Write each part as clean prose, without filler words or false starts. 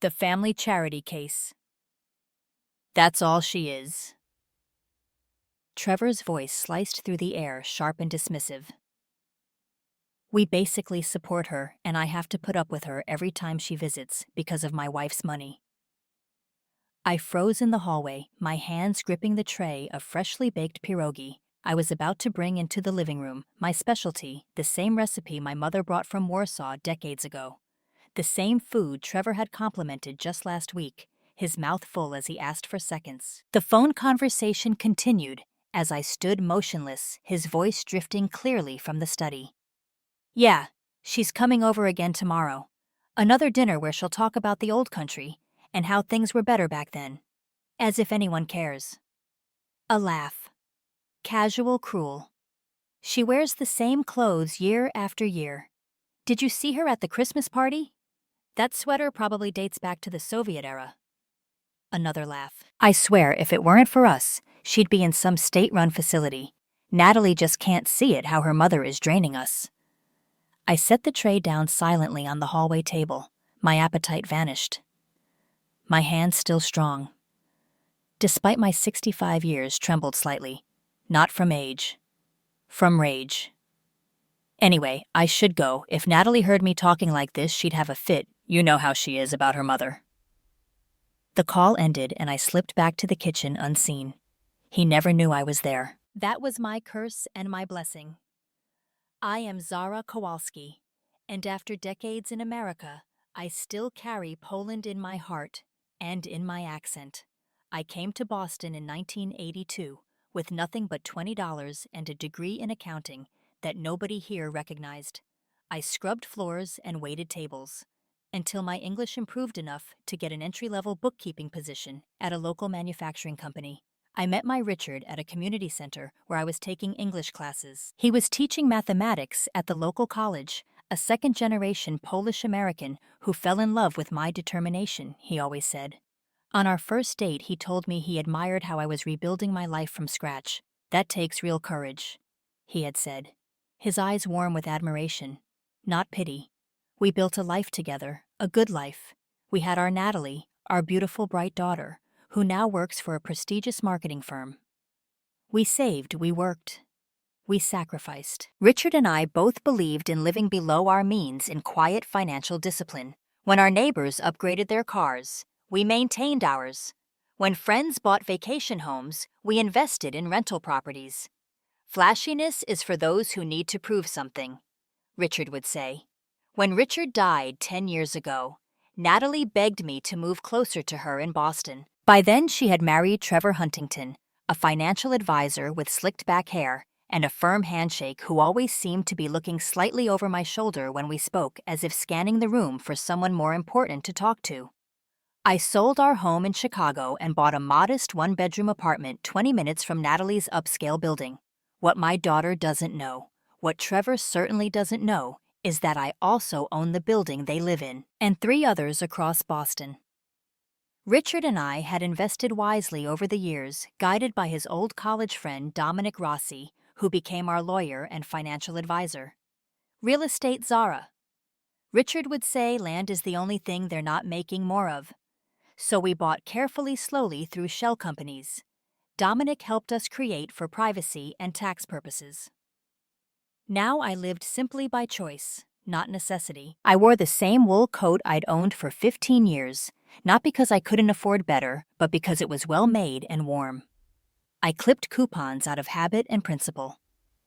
The family charity case. That's all she is. Trevor's voice sliced through the air, sharp and dismissive. We basically support her, and I have to put up with her every time she visits because of my wife's money. I froze in the hallway, my hands gripping the tray of freshly baked pierogi I was about to bring into the living room, my specialty, the same recipe my mother brought from Warsaw decades ago. The same food Trevor had complimented just last week, his mouth full as he asked for seconds. The phone conversation continued as I stood motionless, his voice drifting clearly from the study. Yeah, she's coming over again tomorrow. Another dinner where she'll talk about the old country and how things were better back then. As if anyone cares. A laugh. Casual, cruel. She wears the same clothes year after year. Did you see her at the Christmas party? That sweater probably dates back to the Soviet era. Another laugh. I swear, if it weren't for us, she'd be in some state-run facility. Natalie just can't see it how her mother is draining us. I set the tray down silently on the hallway table. My appetite vanished. My hands still strong. Despite my 65 years, trembled slightly. Not from age. From rage. Anyway, I should go. If Natalie heard me talking like this, she'd have a fit. You know how she is about her mother. The call ended and I slipped back to the kitchen unseen. He never knew I was there. That was my curse and my blessing. I am Zara Kowalski, and after decades in America, I still carry Poland in my heart and in my accent. I came to Boston in 1982 with nothing but $20 and a degree in accounting that nobody here recognized. I scrubbed floors and waited tables until my English improved enough to get an entry-level bookkeeping position at a local manufacturing company. I met my Richard at a community center where I was taking English classes. He was teaching mathematics at the local college, a second-generation Polish-American who fell in love with my determination, he always said. On our first date, he told me he admired how I was rebuilding my life from scratch. That takes real courage, he had said, his eyes warm with admiration, not pity. We built a life together, a good life. We had our Natalie, our beautiful bright daughter, who now works for a prestigious marketing firm. We saved, we worked. We sacrificed. Richard and I both believed in living below our means in quiet financial discipline. When our neighbors upgraded their cars, we maintained ours. When friends bought vacation homes, we invested in rental properties. Flashiness is for those who need to prove something, Richard would say. When Richard died 10 years ago, Natalie begged me to move closer to her in Boston. By then, she had married Trevor Huntington, a financial advisor with slicked back hair and a firm handshake who always seemed to be looking slightly over my shoulder when we spoke, as if scanning the room for someone more important to talk to. I sold our home in Chicago and bought a modest one-bedroom apartment 20 minutes from Natalie's upscale building. What my daughter doesn't know, what Trevor certainly doesn't know, is that I also own the building they live in, and 3 others across Boston. Richard and I had invested wisely over the years, guided by his old college friend Dominic Rossi, who became our lawyer and financial advisor. Real estate Zara. Richard would say land is the only thing they're not making more of. So we bought carefully, slowly through shell companies. Dominic helped us create for privacy and tax purposes. Now I lived simply by choice, not necessity. I wore the same wool coat I'd owned for 15 years, not because I couldn't afford better, but because it was well made and warm. I clipped coupons out of habit and principle,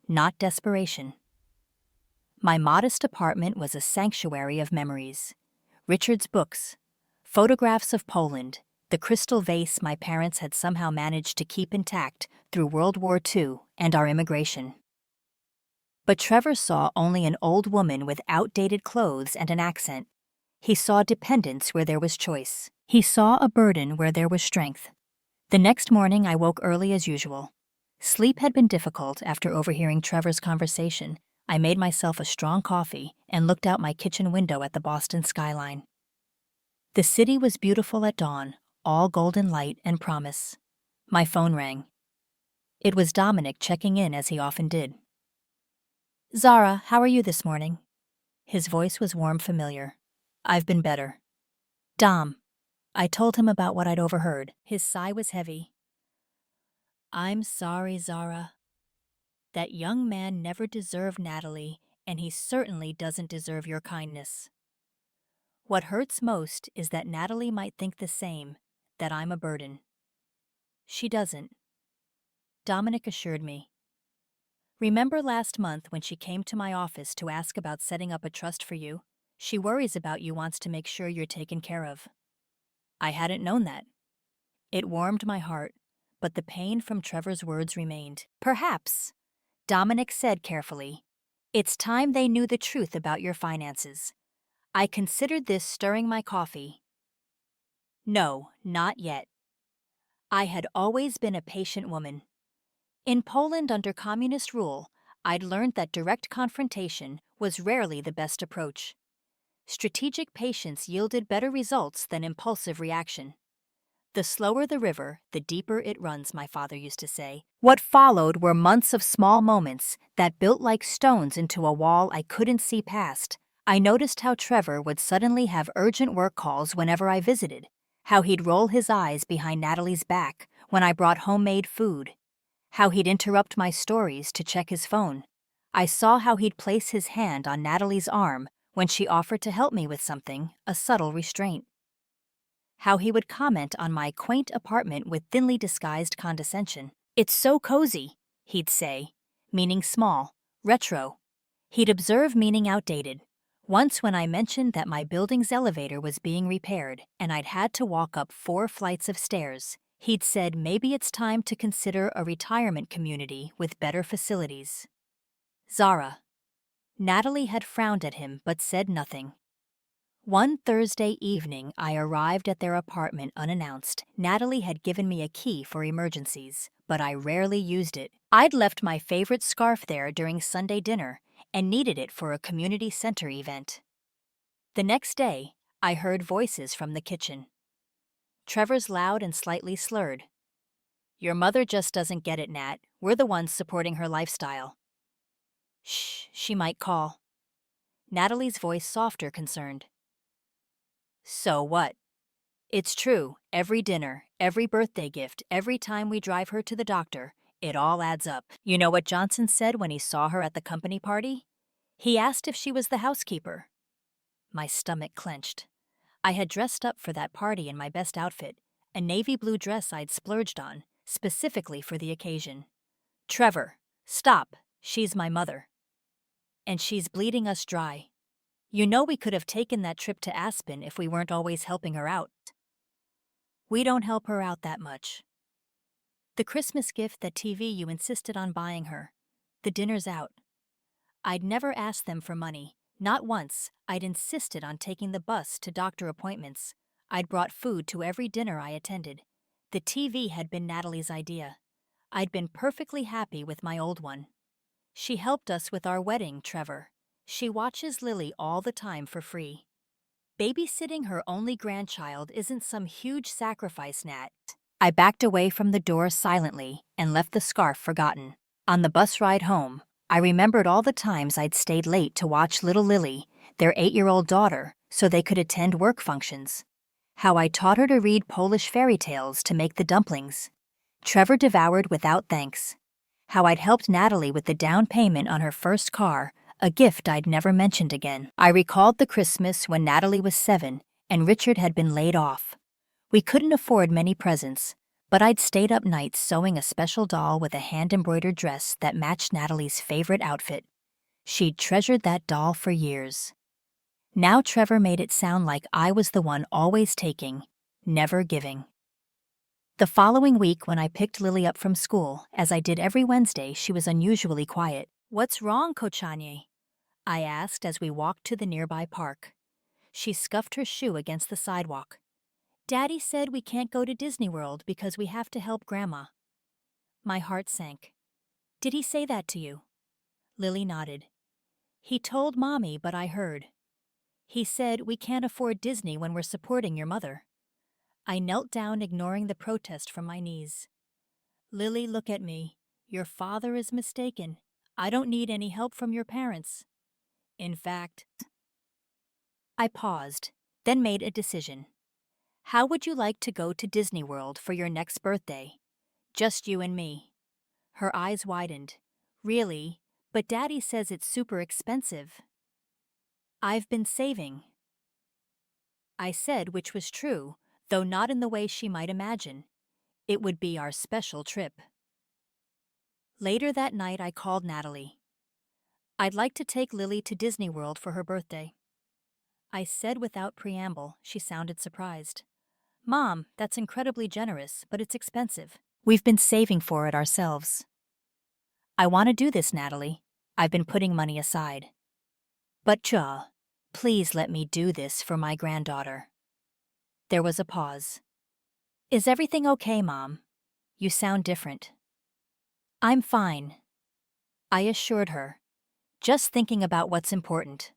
not desperation. My modest apartment was a sanctuary of memories. Richard's books, photographs of Poland, the crystal vase my parents had somehow managed to keep intact through World War II and our immigration. But Trevor saw only an old woman with outdated clothes and an accent. He saw dependence where there was choice. He saw a burden where there was strength. The next morning I woke early as usual. Sleep had been difficult after overhearing Trevor's conversation. I made myself a strong coffee and looked out my kitchen window at the Boston skyline. The city was beautiful at dawn, all golden light and promise. My phone rang. It was Dominic checking in as he often did. Zara, how are you this morning? His voice was warm, familiar. I've been better. Dom, I told him about what I'd overheard. His sigh was heavy. I'm sorry, Zara. That young man never deserved Natalie, and he certainly doesn't deserve your kindness. What hurts most is that Natalie might think the same, that I'm a burden. She doesn't, Dominic assured me. Remember last month when she came to my office to ask about setting up a trust for you? She worries about you, wants to make sure you're taken care of. I hadn't known that. It warmed my heart, but the pain from Trevor's words remained. Perhaps, Dominic said carefully, it's time they knew the truth about your finances. I considered this stirring my coffee. No, not yet. I had always been a patient woman. In Poland under communist rule, I'd learned that direct confrontation was rarely the best approach. Strategic patience yielded better results than impulsive reaction. The slower the river, the deeper it runs, my father used to say. What followed were months of small moments that built like stones into a wall I couldn't see past. I noticed how Trevor would suddenly have urgent work calls whenever I visited, how he'd roll his eyes behind Natalie's back when I brought homemade food, how he'd interrupt my stories to check his phone. I saw how he'd place his hand on Natalie's arm when she offered to help me with something, a subtle restraint. How he would comment on my quaint apartment with thinly disguised condescension. It's so cozy, he'd say, meaning small, retro. He'd observe, meaning outdated. Once when I mentioned that my building's elevator was being repaired and I'd had to walk up 4 flights of stairs, he'd said maybe it's time to consider a retirement community with better facilities. Zara. Natalie had frowned at him but said nothing. One Thursday evening, I arrived at their apartment unannounced. Natalie had given me a key for emergencies, but I rarely used it. I'd left my favorite scarf there during Sunday dinner and needed it for a community center event. The next day, I heard voices from the kitchen. Trevor's loud and slightly slurred. Your mother just doesn't get it, Nat. We're the ones supporting her lifestyle. Shh, she might call. Natalie's voice softer, concerned. So what? It's true, every dinner, every birthday gift, every time we drive her to the doctor, it all adds up. You know what Johnson said when he saw her at the company party? He asked if she was the housekeeper. My stomach clenched. I had dressed up for that party in my best outfit, a navy blue dress I'd splurged on, specifically for the occasion. Trevor, stop, she's my mother. And she's bleeding us dry. You know we could have taken that trip to Aspen if we weren't always helping her out. We don't help her out that much. The Christmas gift, that TV you insisted on buying her. The dinner's out. I'd never asked them for money. Not once. I'd insisted on taking the bus to doctor appointments. I'd brought food to every dinner I attended. The TV had been Natalie's idea. I'd been perfectly happy with my old one. She helped us with our wedding, Trevor. She watches Lily all the time for free. Babysitting her only grandchild isn't some huge sacrifice, Nat. I backed away from the door silently and left the scarf forgotten. On the bus ride home, I remembered all the times I'd stayed late to watch little Lily, their 8-year-old daughter, so they could attend work functions. How I taught her to read Polish fairy tales to make the dumplings. Trevor devoured without thanks. How I'd helped Natalie with the down payment on her first car, a gift I'd never mentioned again. I recalled the Christmas when Natalie was 7 and Richard had been laid off. We couldn't afford many presents, but I'd stayed up nights sewing a special doll with a hand-embroidered dress that matched Natalie's favorite outfit. She'd treasured that doll for years. Now Trevor made it sound like I was the one always taking, never giving. The following week, when I picked Lily up from school, as I did every Wednesday, she was unusually quiet. What's wrong, Kochanie? I asked as we walked to the nearby park. She scuffed her shoe against the sidewalk. Daddy said we can't go to Disney World because we have to help Grandma. My heart sank. Did he say that to you? Lily nodded. He told Mommy, but I heard. He said we can't afford Disney when we're supporting your mother. I knelt down, ignoring the protest from my knees. Lily, look at me. Your father is mistaken. I don't need any help from your parents. In fact, I paused, then made a decision. How would you like to go to Disney World for your next birthday? Just you and me. Her eyes widened. Really? But Daddy says it's super expensive. I've been saving, I said, which was true, though not in the way she might imagine. It would be our special trip. Later that night, I called Natalie. I'd like to take Lily to Disney World for her birthday. I said without preamble. She sounded surprised. Mom, that's incredibly generous, but it's expensive. We've been saving for it ourselves. I want to do this, Natalie. I've been putting money aside. But please let me do this for my granddaughter. There was a pause. Is everything okay, Mom? You sound different. I'm fine, I assured her, just thinking about what's important.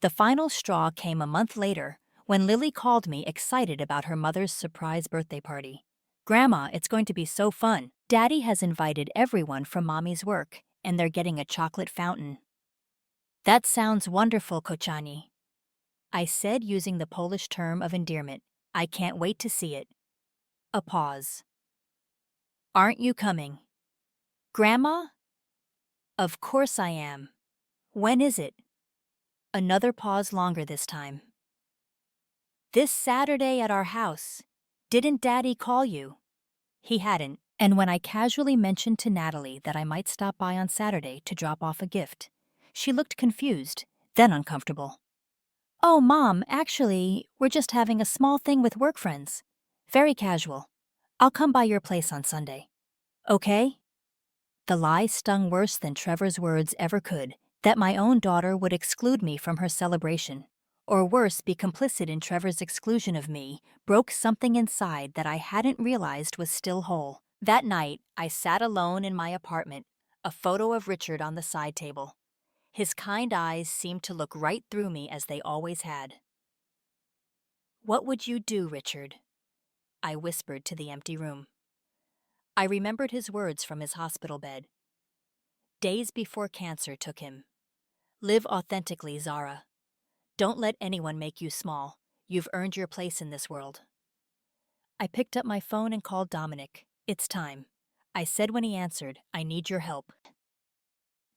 The final straw came a month later when Lily called me excited about her mother's surprise birthday party. Grandma, it's going to be so fun. Daddy has invited everyone from Mommy's work, and they're getting a chocolate fountain. That sounds wonderful, Kochani, I said using the Polish term of endearment. I can't wait to see it. A pause. Aren't you coming? Grandma? Of course I am. When is it? Another pause longer this time. This Saturday at our house. Didn't Daddy call you? He hadn't, and when I casually mentioned to Natalie that I might stop by on Saturday to drop off a gift, she looked confused, then uncomfortable. Oh, Mom, actually, we're just having a small thing with work friends. Very casual. I'll come by your place on Sunday. Okay? The lie stung worse than Trevor's words ever could, that my own daughter would exclude me from her celebration, or worse, be complicit in Trevor's exclusion of me, broke something inside that I hadn't realized was still whole. That night, I sat alone in my apartment, a photo of Richard on the side table. His kind eyes seemed to look right through me as they always had. What would you do, Richard? I whispered to the empty room. I remembered his words from his hospital bed. Days before cancer took him. Live authentically, Zara. Don't let anyone make you small. You've earned your place in this world. I picked up my phone and called Dominic. It's time. I said when he answered, I need your help.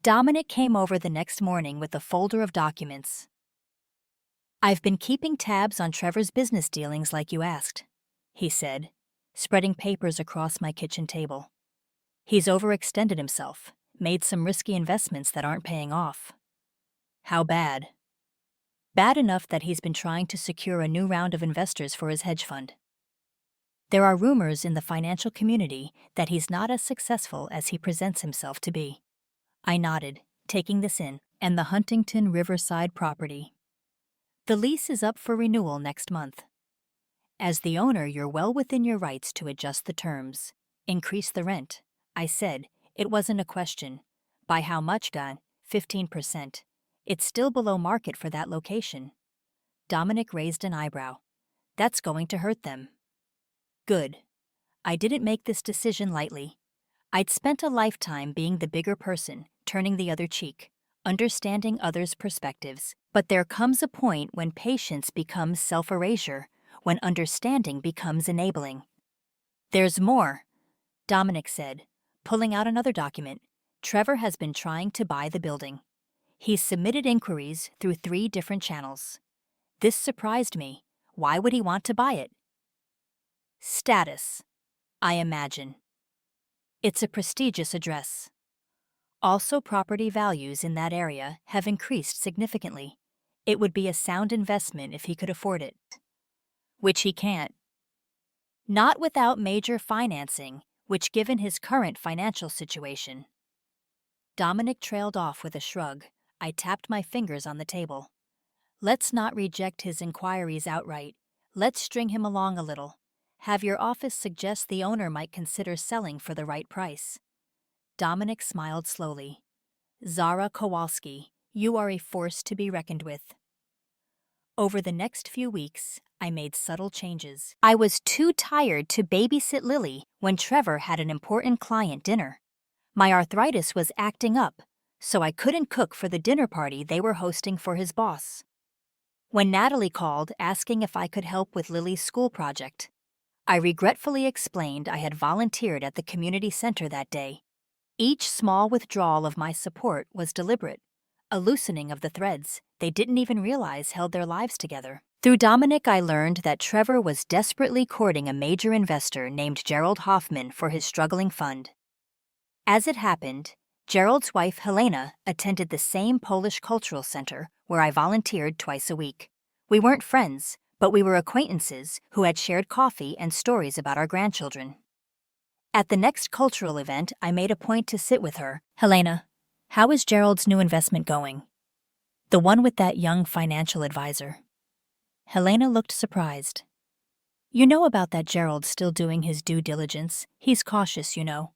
Dominic came over the next morning with a folder of documents. I've been keeping tabs on Trevor's business dealings like you asked, he said, spreading papers across my kitchen table. He's overextended himself, made some risky investments that aren't paying off. How bad? Bad enough that he's been trying to secure a new round of investors for his hedge fund. There are rumors in the financial community that he's not as successful as he presents himself to be. I nodded, taking this in, and the Huntington Riverside property. The lease is up for renewal next month. As the owner, you're well within your rights to adjust the terms. Increase the rent, I said. It wasn't a question. By how much, Don? 15%. It's still below market for that location. Dominic raised an eyebrow. That's going to hurt them. Good. I didn't make this decision lightly. I'd spent a lifetime being the bigger person, turning the other cheek, understanding others' perspectives. But there comes a point when patience becomes self-erasure, when understanding becomes enabling. There's more, Dominic said, pulling out another document. Trevor has been trying to buy the building. He's submitted inquiries through 3 different channels. This surprised me. Why would he want to buy it? Status, I imagine. It's a prestigious address. Also, property values in that area have increased significantly. It would be a sound investment if he could afford it. Which he can't. Not without major financing, which given his current financial situation. Dominic trailed off with a shrug. I tapped my fingers on the table. Let's not reject his inquiries outright. Let's string him along a little. Have your office suggest the owner might consider selling for the right price. Dominic smiled slowly. Zara Kowalski, you are a force to be reckoned with. Over the next few weeks, I made subtle changes. I was too tired to babysit Lily when Trevor had an important client dinner. My arthritis was acting up, so I couldn't cook for the dinner party they were hosting for his boss. when Natalie called asking if I could help with Lily's school project. I regretfully explained I had volunteered at the community center that day. Each small withdrawal of my support was deliberate, a loosening of the threads they didn't even realize held their lives together. Through Dominic, I learned that Trevor was desperately courting a major investor named Gerald Hoffman for his struggling fund. As it happened, Gerald's wife Helena attended the same Polish cultural center where I volunteered twice a week. We weren't friends, but we were acquaintances who had shared coffee and stories about our grandchildren. At the next cultural event, I made a point to sit with her. Helena, how is Gerald's new investment going? The one with that young financial advisor. Helena looked surprised. You know about that Gerald still doing his due diligence. He's cautious, you know.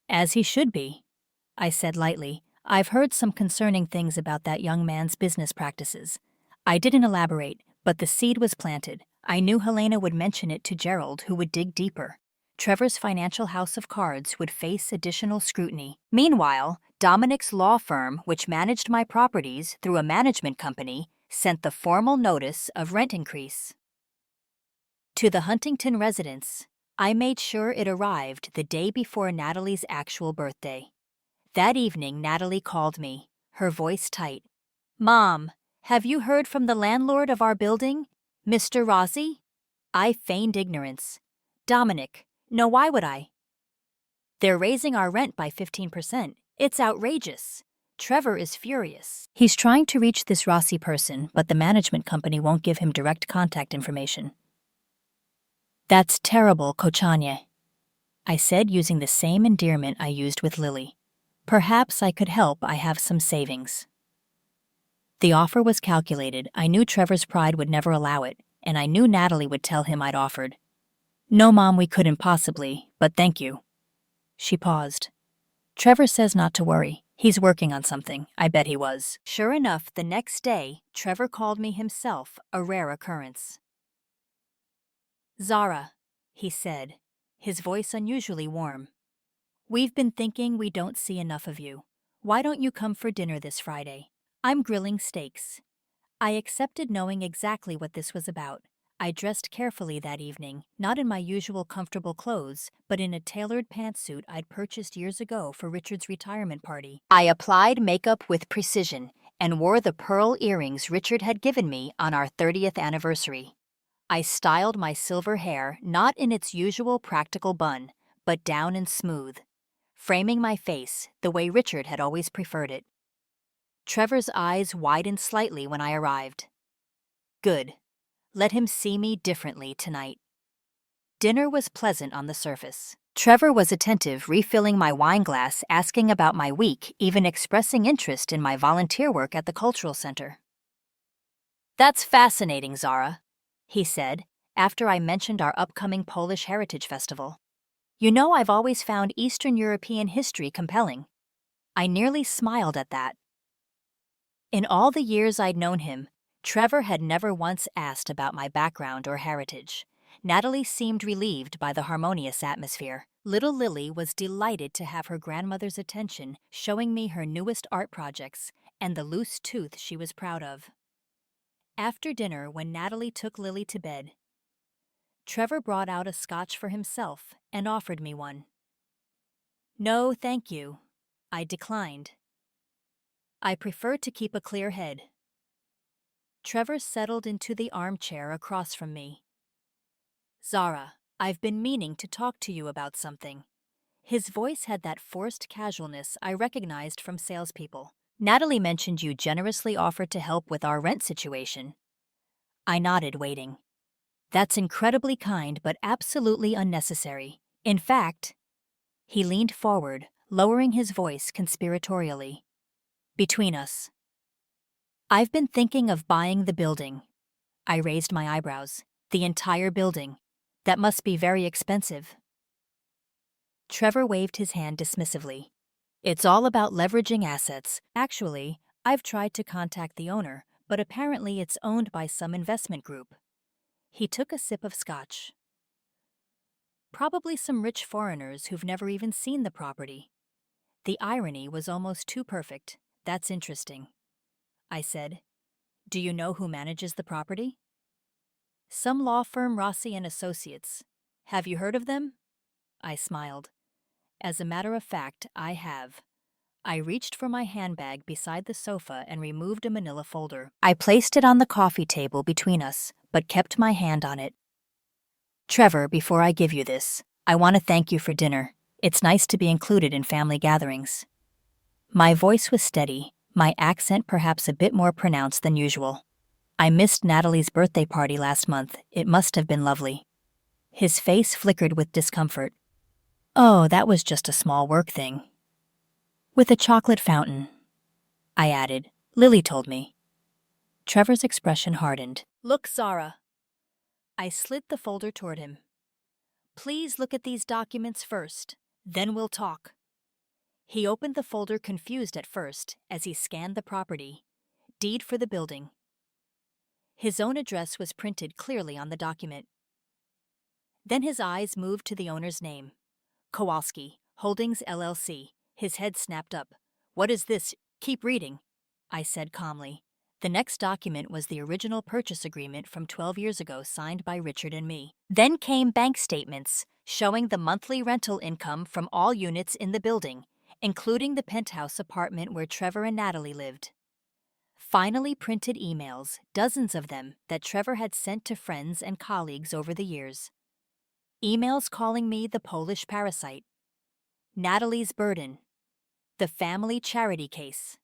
As he should be, I said lightly. I've heard some concerning things about that young man's business practices. I didn't elaborate, but the seed was planted. I knew Helena would mention it to Gerald, who would dig deeper. Trevor's financial house of cards would face additional scrutiny. Meanwhile, Dominic's law firm, which managed my properties through a management company, sent the formal notice of rent increase. To the Huntington residence, I made sure it arrived the day before Natalie's actual birthday. That evening, Natalie called me, her voice tight. Mom, have you heard from the landlord of our building, Mr. Rossi? I feigned ignorance. Dominic, no, why would I? They're raising our rent by 15%. It's outrageous. Trevor is furious. He's trying to reach this Rossi person, but the management company won't give him direct contact information. That's terrible, Kochanie, I said, using the same endearment I used with Lily. Perhaps I could help. I have some savings. The offer was calculated. I knew Trevor's pride would never allow it, and I knew Natalie would tell him I'd offered. No, Mom, we couldn't possibly, but thank you. She paused. Trevor says not to worry. He's working on something. I bet he was. Sure enough, the next day, Trevor called me himself, a rare occurrence. Zara, he said, his voice unusually warm. We've been thinking we don't see enough of you. Why don't you come for dinner this Friday? I'm grilling steaks. I accepted, knowing exactly what this was about. I dressed carefully that evening, not in my usual comfortable clothes, but in a tailored pantsuit I'd purchased years ago for Richard's retirement party. I applied makeup with precision and wore the pearl earrings Richard had given me on our 30th anniversary. I styled my silver hair not in its usual practical bun, but down and smooth, framing my face the way Richard had always preferred it. Trevor's eyes widened slightly when I arrived. Good. Let him see me differently tonight. Dinner was pleasant on the surface. Trevor was attentive, refilling my wine glass, asking about my week, even expressing interest in my volunteer work at the cultural center. That's fascinating, Zara, he said, after I mentioned our upcoming Polish Heritage Festival. You know, I've always found Eastern European history compelling. I nearly smiled at that. In all the years I'd known him, Trevor had never once asked about my background or heritage. Natalie seemed relieved by the harmonious atmosphere. Little Lily was delighted to have her grandmother's attention, showing me her newest art projects and the loose tooth she was proud of. After dinner, when Natalie took Lily to bed, Trevor brought out a scotch for himself and offered me one. No, thank you. I declined. I prefer to keep a clear head. Trevor settled into the armchair across from me. Zara, I've been meaning to talk to you about something. His voice had that forced casualness I recognized from salespeople. Natalie mentioned you generously offered to help with our rent situation. I nodded, waiting. That's incredibly kind, but absolutely unnecessary. In fact, he leaned forward, lowering his voice conspiratorially. Between us. I've been thinking of buying the building. I raised my eyebrows. The entire building. That must be very expensive. Trevor waved his hand dismissively. It's all about leveraging assets. Actually, I've tried to contact the owner, but apparently it's owned by some investment group. He took a sip of scotch. Probably some rich foreigners who've never even seen the property. The irony was almost too perfect. That's interesting, I said. Do you know who manages the property? Some law firm, Rossi and Associates. Have you heard of them? I smiled. As a matter of fact, I have. I reached for my handbag beside the sofa and removed a manila folder. I placed it on the coffee table between us, but kept my hand on it. Trevor, before I give you this, I want to thank you for dinner. It's nice to be included in family gatherings. My voice was steady, my accent perhaps a bit more pronounced than usual. I missed Natalie's birthday party last month. It must have been lovely. His face flickered with discomfort. Oh, that was just a small work thing. With a chocolate fountain, I added. Lily told me. Trevor's expression hardened. Look, Zara. I slid the folder toward him. Please look at these documents first, then we'll talk. He opened the folder, confused at first, as he scanned the property. Deed for the building. His own address was printed clearly on the document. Then his eyes moved to the owner's name. Kowalski, Holdings LLC. His head snapped up. What is this? Keep reading, I said calmly. The next document was the original purchase agreement from 12 years ago, signed by Richard and me. Then came bank statements showing the monthly rental income from all units in the building, including the penthouse apartment where Trevor and Natalie lived. Finally, printed emails, dozens of them, that Trevor had sent to friends and colleagues over the years. Emails calling me the Polish parasite, Natalie's burden, the family charity case.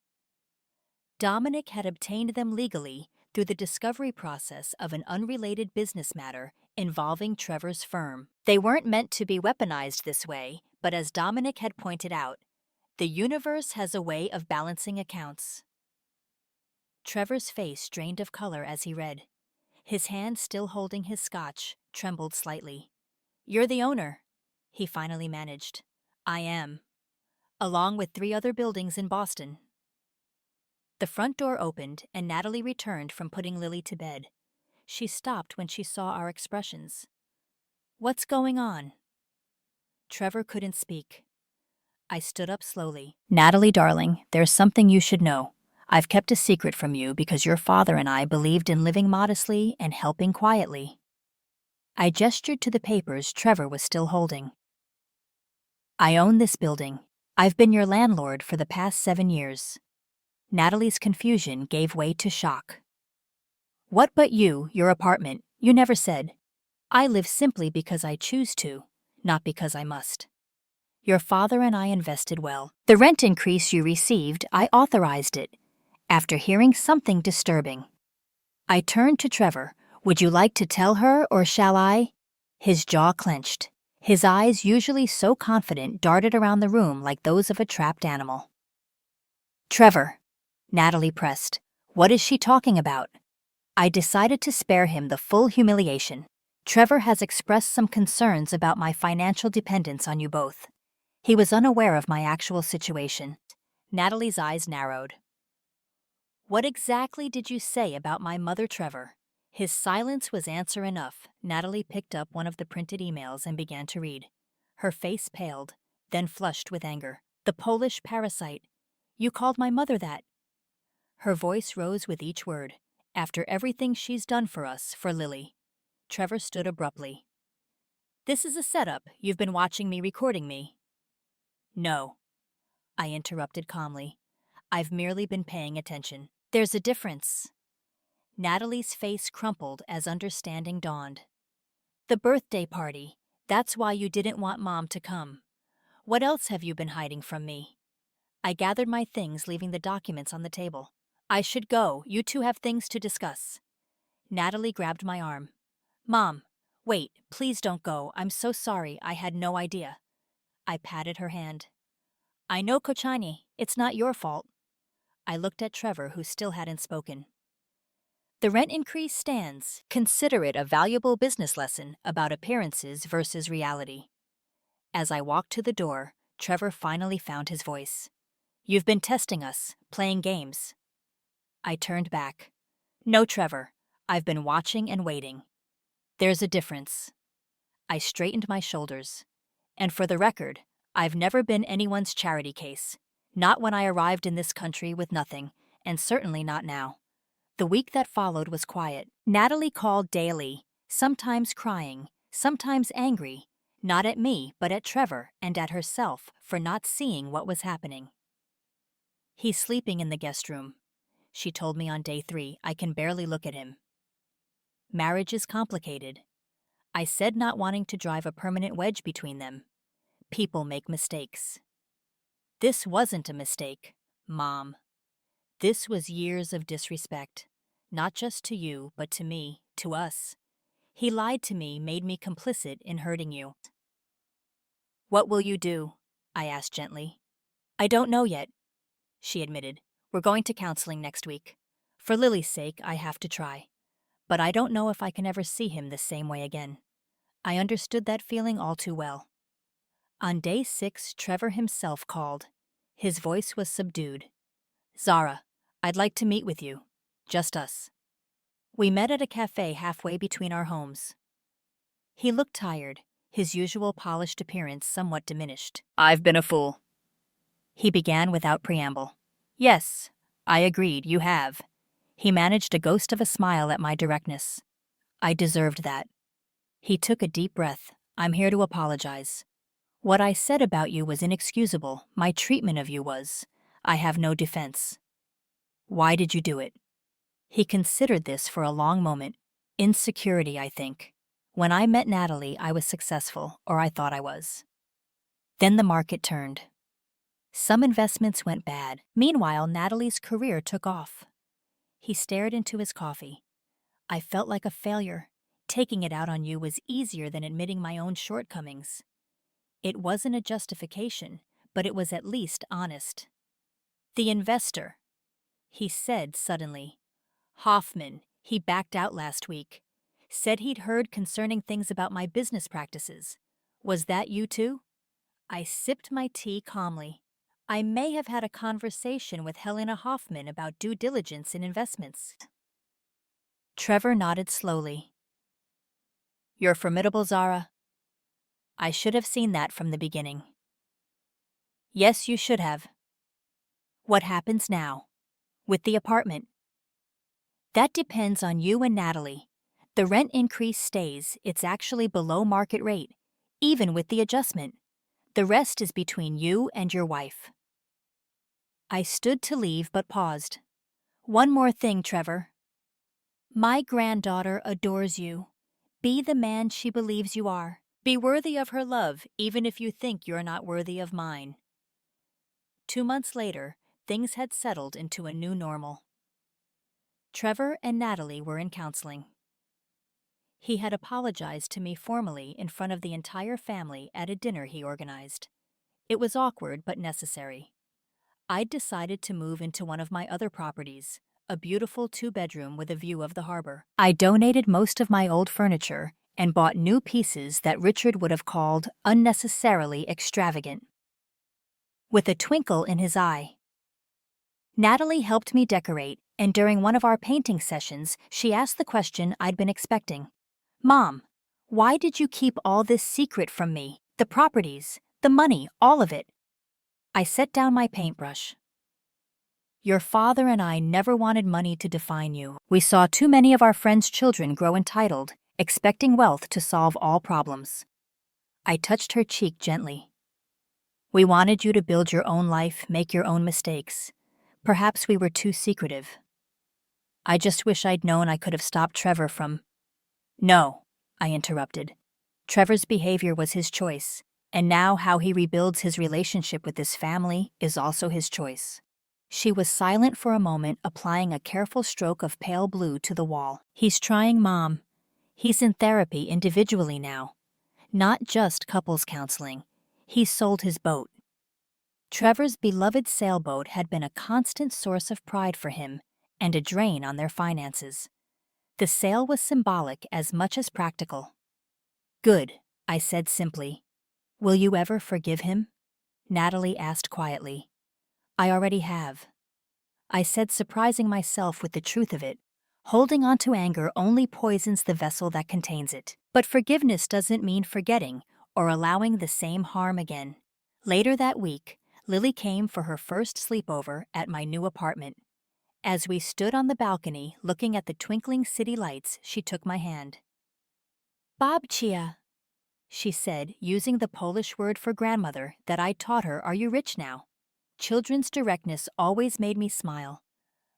Dominic had obtained them legally through the discovery process of an unrelated business matter involving Trevor's firm. They weren't meant to be weaponized this way, but as Dominic had pointed out, the universe has a way of balancing accounts. Trevor's face drained of color as he read. His hand, still holding his scotch, trembled slightly. You're the owner, he finally managed. I am. Along with 3 other buildings in Boston. The front door opened and Natalie returned from putting Lily to bed. She stopped when she saw our expressions. What's going on? Trevor couldn't speak. I stood up slowly. Natalie, darling, there's something you should know. I've kept a secret from you because your father and I believed in living modestly and helping quietly. I gestured to the papers Trevor was still holding. I own this building. I've been your landlord for the past 7 years. Natalie's confusion gave way to shock. What but you, your apartment? You never said. I live simply because I choose to, not because I must. Your father and I invested well. The rent increase you received, I authorized it, after hearing something disturbing. I turned to Trevor. Would you like to tell her, or shall I? His jaw clenched. His eyes, usually so confident, darted around the room like those of a trapped animal. Trevor, Natalie pressed. What is she talking about? I decided to spare him the full humiliation. Trevor has expressed some concerns about my financial dependence on you both. He was unaware of my actual situation. Natalie's eyes narrowed. What exactly did you say about my mother, Trevor? His silence was answer enough. Natalie picked up one of the printed emails and began to read. Her face paled, then flushed with anger. The Polish parasite. You called my mother that. Her voice rose with each word. After everything she's done for us, for Lily. Trevor stood abruptly. This is a setup. You've been watching me, recording me. No, I interrupted calmly. I've merely been paying attention. There's a difference. Natalie's face crumpled as understanding dawned. The birthday party. That's why you didn't want Mom to come. What else have you been hiding from me? I gathered my things, leaving the documents on the table. I should go. You two have things to discuss. Natalie grabbed my arm. Mom, wait, please don't go. I'm so sorry. I had no idea. I patted her hand. I know, Kochani. It's not your fault. I looked at Trevor, who still hadn't spoken. The rent increase stands. Consider it a valuable business lesson about appearances versus reality. As I walked to the door, Trevor finally found his voice. You've been testing us, playing games. I turned back. No, Trevor. I've been watching and waiting. There's a difference. I straightened my shoulders. And for the record, I've never been anyone's charity case. Not when I arrived in this country with nothing, and certainly not now. The week that followed was quiet. Natalie called daily, sometimes crying, sometimes angry, not at me, but at Trevor and at herself for not seeing what was happening. "He's sleeping in the guest room," she told me on day 3. "I can barely look at him." Marriage is complicated. I said, not wanting to drive a permanent wedge between them. People make mistakes. This wasn't a mistake, Mom. This was years of disrespect, not just to you, but to me, to us. He lied to me, made me complicit in hurting you. "What will you do?" I asked gently. "I don't know yet," she admitted. "We're going to counseling next week. For Lily's sake, I have to try. But I don't know if I can ever see him the same way again." I understood that feeling all too well. On day 6, Trevor himself called. His voice was subdued. "Zara, I'd like to meet with you. Just us." We met at a cafe halfway between our homes. He looked tired, his usual polished appearance somewhat diminished. "I've been a fool," he began without preamble. "Yes," I agreed, "you have." He managed a ghost of a smile at my directness. "I deserved that." He took a deep breath. "I'm here to apologize. What I said about you was inexcusable. My treatment of you was. I have no defense." "Why did you do it?" He considered this for a long moment. "Insecurity, I think. When I met Natalie, I was successful, or I thought I was. Then the market turned. Some investments went bad. Meanwhile, Natalie's career took off." He stared into his coffee. "I felt like a failure. Taking it out on you was easier than admitting my own shortcomings. It wasn't a justification, but it was at least honest." "The investor," he said suddenly. "Hoffman, he backed out last week. Said he'd heard concerning things about my business practices. Was that you too?" I sipped my tea calmly. I may have had a conversation with Helena Hoffman about due diligence in investments. Trevor nodded slowly. "You're formidable, Zara." "I should have seen that from the beginning." "Yes, you should have." "What happens now? With the apartment?" "That depends on you and Natalie. The rent increase stays. It's actually below market rate, even with the adjustment. The rest is between you and your wife." I stood to leave but paused. "One more thing, Trevor. My granddaughter adores you. Be the man she believes you are. Be worthy of her love, even if you think you're not worthy of mine." 2 months later, things had settled into a new normal. Trevor and Natalie were in counseling. He had apologized to me formally in front of the entire family at a dinner he organized. It was awkward but necessary. I'd decided to move into one of my other properties, a beautiful 2-bedroom with a view of the harbor. I donated most of my old furniture and bought new pieces that Richard would have called unnecessarily extravagant. With a twinkle in his eye. Natalie helped me decorate, and during one of our painting sessions, she asked the question I'd been expecting. "Mom, why did you keep all this secret from me? The properties, the money, all of it?" I set down my paintbrush. "Your father and I never wanted money to define you. We saw too many of our friends' children grow entitled, expecting wealth to solve all problems." I touched her cheek gently. "We wanted you to build your own life, make your own mistakes. Perhaps we were too secretive. I just wish I'd known I could have stopped Trevor from—" "No," I interrupted. "Trevor's behavior was his choice, and now how he rebuilds his relationship with his family is also his choice." She was silent for a moment, applying a careful stroke of pale blue to the wall. "He's trying, Mom. He's in therapy individually now. Not just couples counseling. He's sold his boat." Trevor's beloved sailboat had been a constant source of pride for him and a drain on their finances. The sale was symbolic as much as practical. "Good," I said simply. "Will you ever forgive him?" Natalie asked quietly. "I already have," I said, surprising myself with the truth of it. Holding on to anger only poisons the vessel that contains it. But forgiveness doesn't mean forgetting or allowing the same harm again. Later that week, Lily came for her first sleepover at my new apartment. As we stood on the balcony looking at the twinkling city lights, she took my hand. Babcia, she said, using the Polish word for grandmother that I taught her. Are you rich now? Children's directness always made me smile.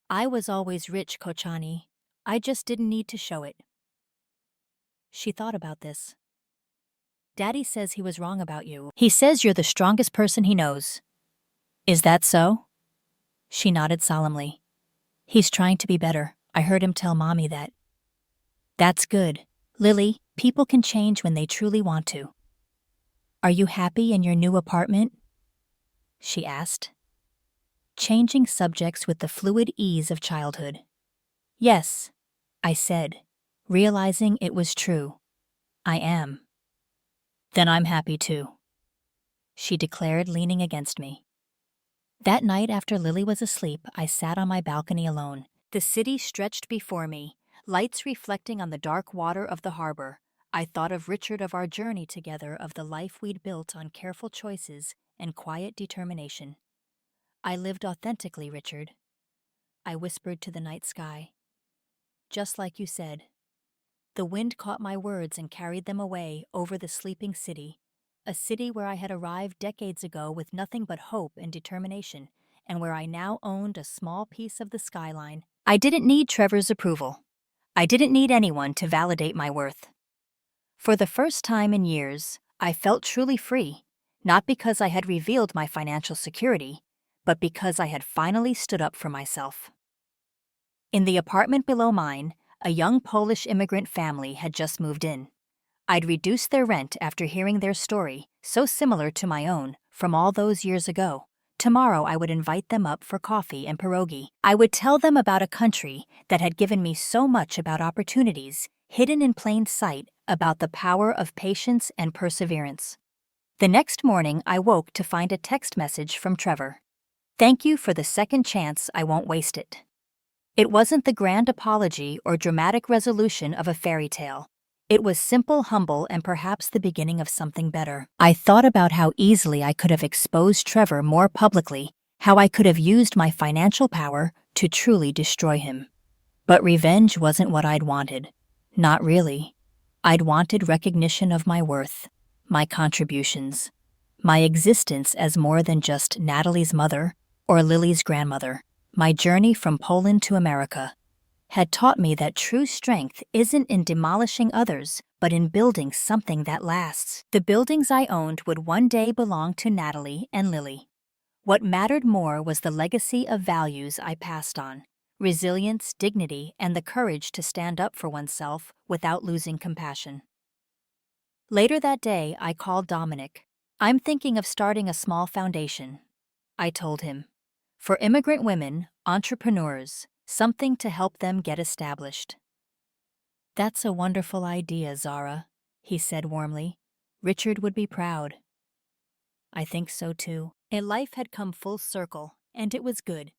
I was always rich, Kochani. I just didn't need to show it. She thought about this. Daddy says he was wrong about you. He says you're the strongest person he knows. Is that so? She nodded solemnly. He's trying to be better. I heard him tell Mommy that. That's good. Lily, people can change when they truly want to. Are you happy in your new apartment? She asked, changing subjects with the fluid ease of childhood. Yes, I said, realizing it was true. I am. Then I'm happy too, she declared, leaning against me. That night after Lily was asleep, I sat on my balcony alone. The city stretched before me, lights reflecting on the dark water of the harbor. I thought of Richard, of our journey together, of the life we'd built on careful choices and quiet determination. I lived authentically, Richard. I whispered to the night sky. Just like you said. The wind caught my words and carried them away over the sleeping city, a city where I had arrived decades ago with nothing but hope and determination, and where I now owned a small piece of the skyline. I didn't need Trevor's approval. I didn't need anyone to validate my worth. For the first time in years, I felt truly free, not because I had revealed my financial security, but because I had finally stood up for myself. In the apartment below mine, a young Polish immigrant family had just moved in. I'd reduced their rent after hearing their story, so similar to my own, from all those years ago. Tomorrow I would invite them up for coffee and pierogi. I would tell them about a country that had given me so much, about opportunities, hidden in plain sight, about the power of patience and perseverance. The next morning I woke to find a text message from Trevor. Thank you for the second chance, I won't waste it. It wasn't the grand apology or dramatic resolution of a fairy tale. It was simple, humble, and perhaps the beginning of something better. I thought about how easily I could have exposed Trevor more publicly, how I could have used my financial power to truly destroy him. But revenge wasn't what I'd wanted. Not really. I'd wanted recognition of my worth, my contributions, my existence as more than just Natalie's mother or Lily's grandmother. My journey from Poland to America had taught me that true strength isn't in demolishing others, but in building something that lasts. The buildings I owned would one day belong to Natalie and Lily. What mattered more was the legacy of values I passed on: resilience, dignity, and the courage to stand up for oneself without losing compassion. Later that day, I called Dominic. I'm thinking of starting a small foundation, I told him. For immigrant women, entrepreneurs, something to help them get established. That's a wonderful idea, Zara, he said warmly. Richard would be proud. I think so too. Life had come full circle, and it was good.